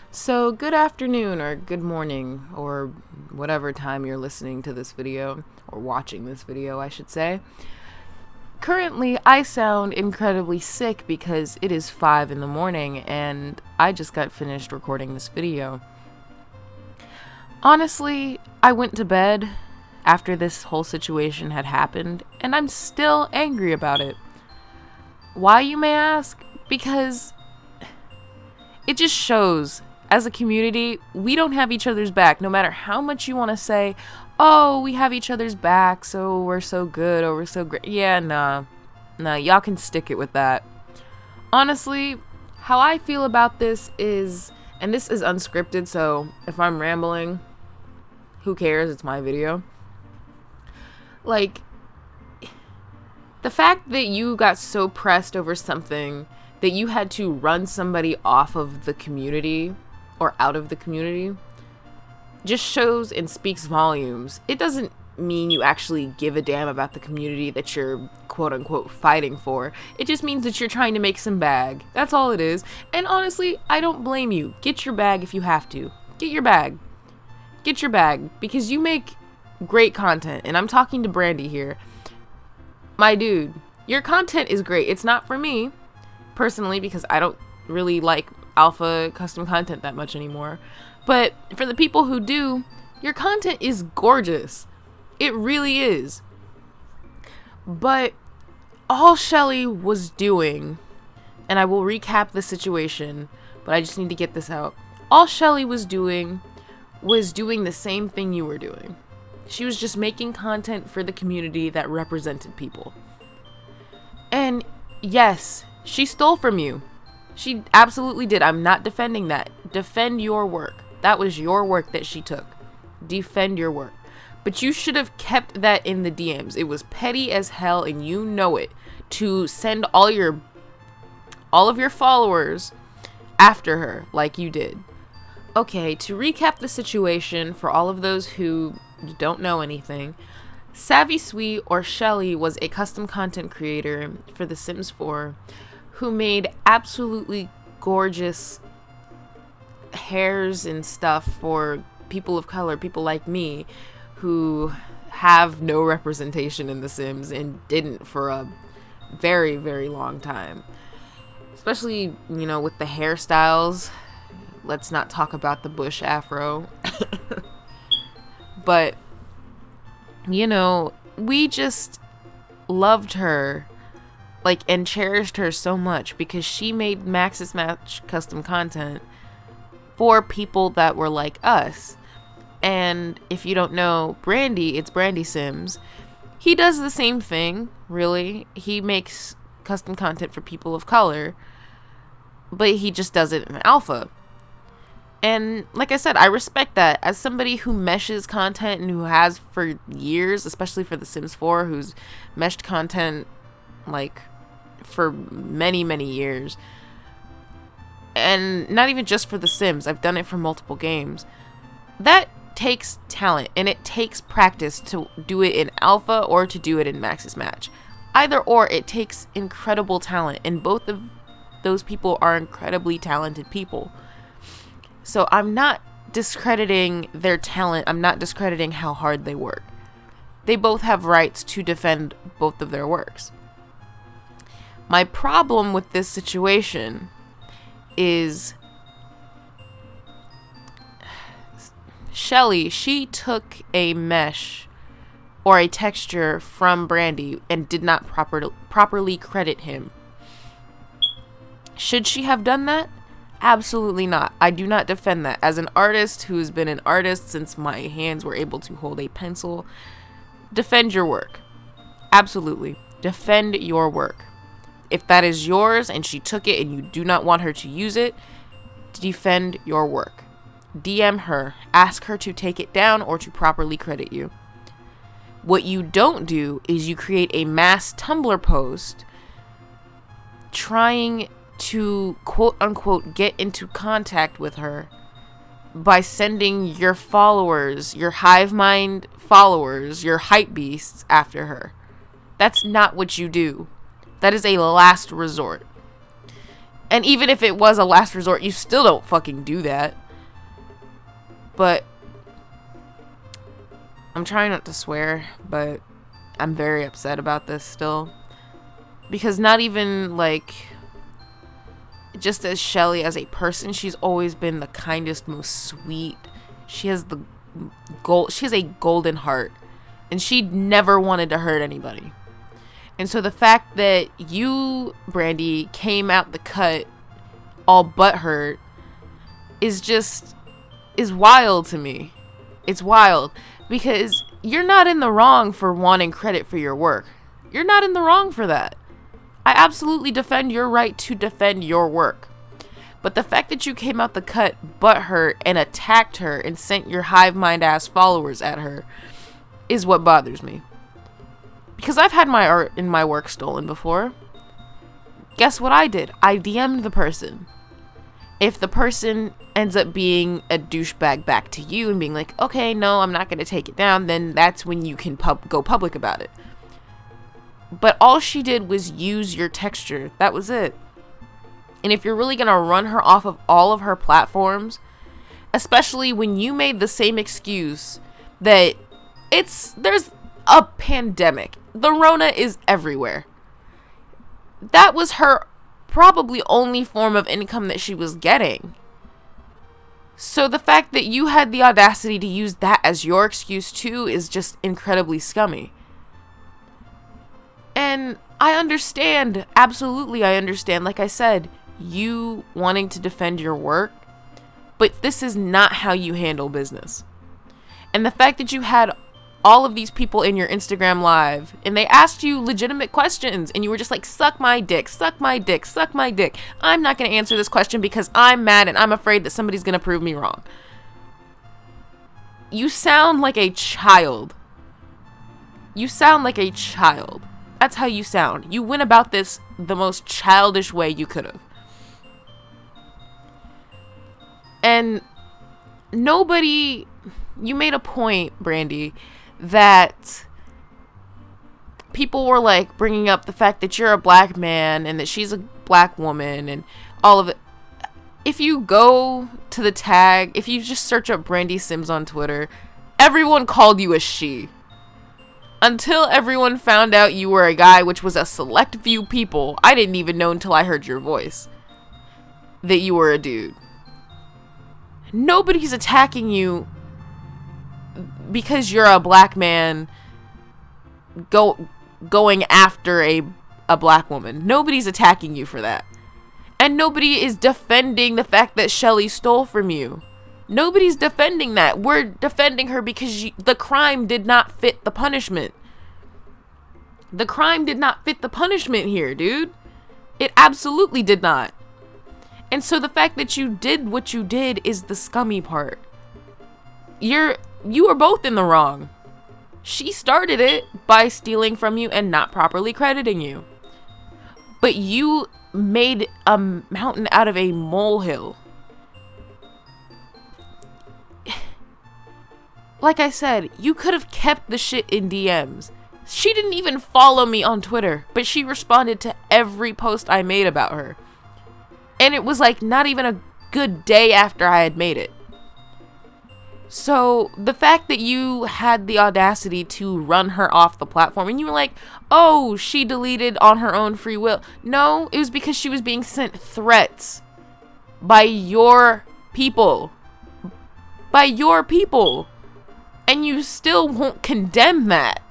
So, good afternoon or good morning or whatever time you're listening to this video or watching this video, I should say. Currently, I sound incredibly sick because it is 5 in the morning and I just got finished recording this video. Honestly, I went to bed after this whole situation had happened and I'm still angry about it. Why, you may ask? Because it just shows, as a community, we don't have each other's back. No matter how much you want to say, oh, we have each other's back, so we're so good, or we're so great. Yeah, nah, y'all can stick it with that. Honestly, how I feel about this is, and this is unscripted, so if I'm rambling, who cares? It's my video. Like, the fact that you got so pressed over something that you had to run somebody off of the community or out of the community just shows and speaks volumes. It doesn't mean you actually give a damn about the community that you're quote unquote fighting for. It just means that you're trying to make some bag. That's all it is. And honestly, I don't blame you. Get your bag if you have to. Get your bag. Get your bag because you make great content. And I'm talking to Brandy here. My dude, your content is great. It's not for me personally because I don't really like alpha custom content that much anymore. But for the people who do, your content is gorgeous. It really is. But all Shelly was doing, and I will recap the situation, but I just need to get this out. All Shelly was doing the same thing you were doing. She was just making content for the community that represented people. And yes, she stole from you. She absolutely did. I'm not defending that. Defend your work. That was your work that she took. Defend your work. But you should have kept that in the DMs. It was petty as hell and you know it, to send all of your followers after her like you did. Okay, to recap the situation for all of those who don't know anything, SavvySweet or Shelly was a custom content creator for The Sims 4 who made absolutely gorgeous hairs and stuff for people of color, people like me, who have no representation in The Sims and didn't for a very, very long time. Especially, with the hairstyles. Let's not talk about the bush afro. But, we just loved her, and cherished her so much because she made Max's Match custom content for people that were like us. And if you don't know Brandy, it's ImBrandySims. He does the same thing, really. He makes custom content for people of color, but he just does it in alpha. And like I said, I respect that. As somebody who meshes content and who has for years, especially for The Sims 4, who's meshed content for many, many years. And not even just for The Sims. I've done it for multiple games. That takes talent and it takes practice to do it in alpha or to do it in Max's Match. Either or, it takes incredible talent, and both of those people are incredibly talented people. So I'm not discrediting their talent. I'm not discrediting how hard they work. They both have rights to defend both of their works. My problem with this situation is Shelly, she took a mesh or a texture from Brandy and did not properly credit him. Should she have done that? Absolutely not. I do not defend that. As an artist who's been an artist since my hands were able to hold a pencil, defend your work. Absolutely. Defend your work. If that is yours and she took it and you do not want her to use it, defend your work. DM her. Ask her to take it down or to properly credit you. What you don't do is you create a mass Tumblr post trying to quote unquote get into contact with her by sending your followers, your hive mind followers, your hype beasts after her. That's not what you do. That is a last resort. And even if it was a last resort, you still don't fucking do that. But I'm trying not to swear, but I'm very upset about this still. Because not even, like, just as Shelly as a person, she's always been the kindest, most sweet. She has a golden heart. And she never wanted to hurt anybody. And so the fact that you, Brandy, came out the cut all butthurt is wild to me. It's wild because you're not in the wrong for wanting credit for your work. You're not in the wrong for that. I absolutely defend your right to defend your work. But the fact that you came out the cut butthurt and attacked her and sent your hive mind ass followers at her is what bothers me. Because I've had my art and my work stolen before. Guess what I did? I DM'd the person. If the person ends up being a douchebag back to you and being like, okay, no, I'm not going to take it down, then that's when you can go public about it. But all she did was use your texture. That was it. And if you're really going to run her off of all of her platforms, especially when you made the same excuse that there's a pandemic. The Rona is everywhere. That was her probably only form of income that she was getting. So the fact that you had the audacity to use that as your excuse too is just incredibly scummy. And I understand, absolutely I understand, like I said, you wanting to defend your work, but this is not how you handle business. And the fact that you had all of these people in your Instagram live and they asked you legitimate questions and you were just like, suck my dick, suck my dick, suck my dick. I'm not going to answer this question because I'm mad and I'm afraid that somebody's going to prove me wrong. You sound like a child. You sound like a child. That's how you sound. You went about this the most childish way you could have. And you made a point, Brandy, that people were like bringing up the fact that you're a black man and that she's a black woman and all of it. If you go to the tag, if you just search up ImBrandySims on Twitter, everyone called you a she. Until everyone found out you were a guy, which was a select few people. I didn't even know until I heard your voice that you were a dude. Nobody's attacking you because you're a black man going after a black woman. Nobody's attacking you for that. And nobody is defending the fact that Shelly stole from you. Nobody's defending that. We're defending her because the crime did not fit the punishment. The crime did not fit the punishment here, dude. It absolutely did not. And so the fact that you did what you did is the scummy part. You are both in the wrong. She started it by stealing from you and not properly crediting you. But you made a mountain out of a molehill. Like I said, you could have kept the shit in DMs. She didn't even follow me on Twitter, but she responded to every post I made about her. And it was like not even a good day after I had made it. So the fact that you had the audacity to run her off the platform and you were like, oh, she deleted on her own free will. No, it was because she was being sent threats by your people. By your people. And you still won't condemn that.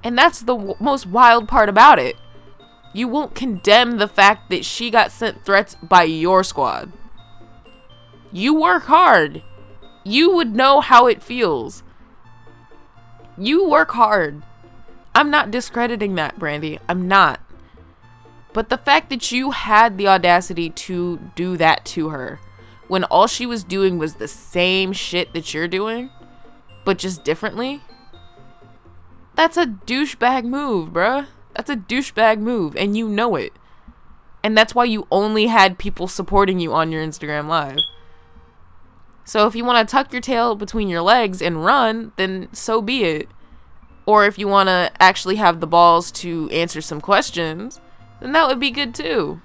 And that's the most wild part about it. You won't condemn the fact that she got sent threats by your squad. You work hard. You would know how it feels. You work hard. I'm not discrediting that, Brandy. I'm not. But the fact that you had the audacity to do that to her when all she was doing was the same shit that you're doing, but just differently, that's a douchebag move, bruh. That's a douchebag move, and you know it. And that's why you only had people supporting you on your Instagram Live. So if you want to tuck your tail between your legs and run, then so be it. Or if you want to actually have the balls to answer some questions, then that would be good too.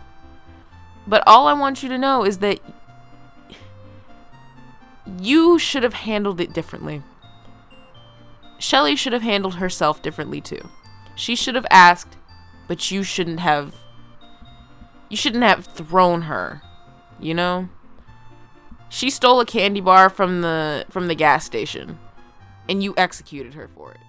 But all I want you to know is that you should have handled it differently. Shelly should have handled herself differently too. She should have asked, but you shouldn't have thrown her, you know? She stole a candy bar from the gas station, and you executed her for it.